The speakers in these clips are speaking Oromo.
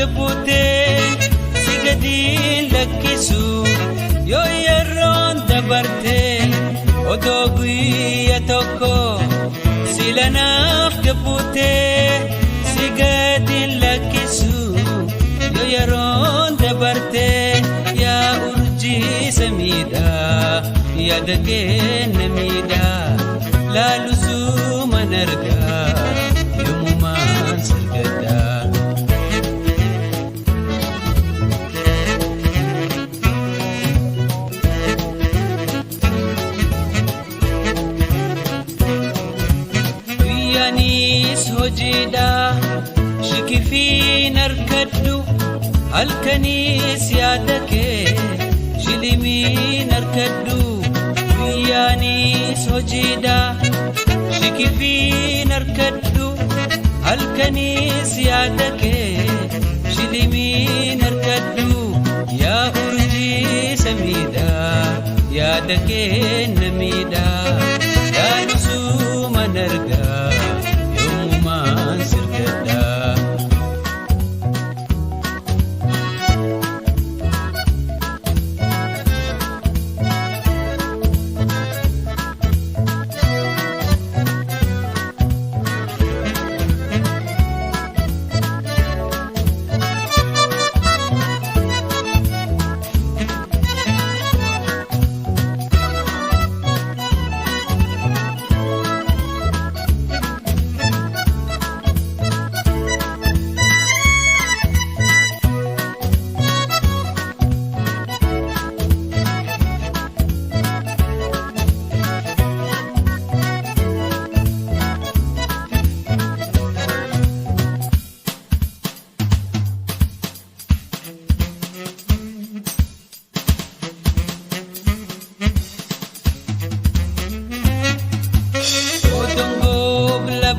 gabbuutee si gadiin lakkisu yoo yeroon dabartee odoo guyya tokko sila naaf gabbuutee si gadiin lakkisu yoo yeroon dabartee yaa urjii samiidhaa yaada keenya miidhaa laalusuu man argaa yoomumaan sirgadhaa. Guyyaanis hojiidhaa shikifiin harkadhu halkanis yaada kee shilimiin harkadhu. Guyyaanis hojiidhaa shikifiin harkadhu halkanis yaada kee shilimiin harkadhu yaa urjii samiidhaa yaada keenya miidhaa laalusuu man argaa yoomumaan sirgadhaa.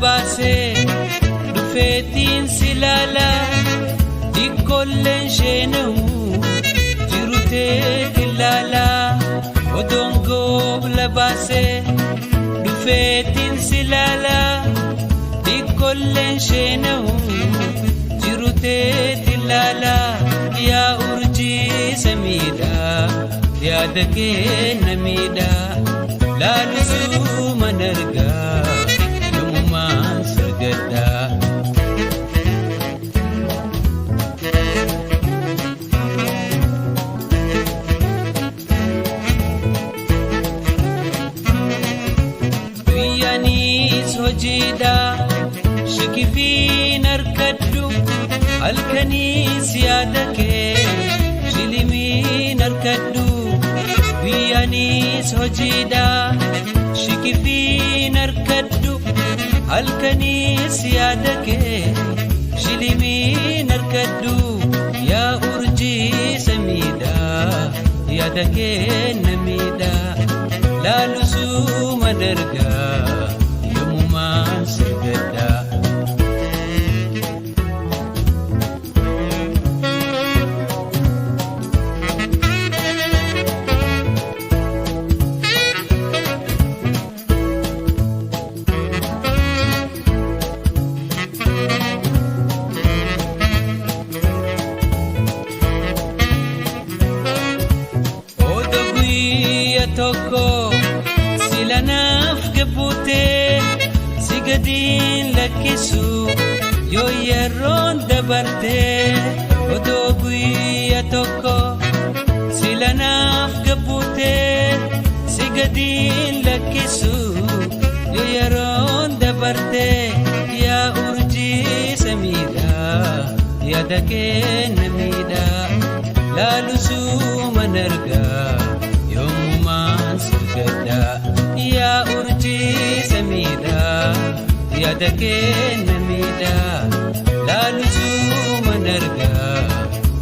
Baasee dhufeetiin si laala dikkolleen sheenamu jirutee ilaala odoon goobla baasee dhufeetiin si laala dikkolleen sheenamu jirutee ilaala yaa urjii samiidhaa yaada keenya miidhaa laalusuu man argaa. Guyyaanis hojiidhaa shikifiin harkadhu halkanis yaada kee shilimiin harkadhu. Guyyaanis hojiidhaa shikifiin harkadhu halkanis yaada kee shilimiin harkadhu yaa urjii samiidhaa yaada keenya miidhaa laalusuu man argaa yoomumaan sirgadhaa. Tokko sila naaf gabbuutee si gadiin lakkisu yoo yeroon dabartee odoo guyya tokko sila naaf gabbuutee si gadiin lakkisu yoo yeroon dabartee yaa urjii samiidhaa yaada keenya miidhaa laalusuu man argaa. Yaa urjii samiidhaa yaada keenya miidhaa laalusuu man argaa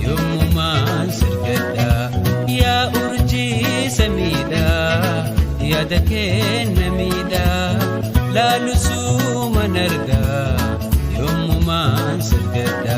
yoomumaan sirgadhaa. Yaa urjii samiidhaa yaada keenya miidhaa laalusuu man argaa yoomumaan sirgadhaa.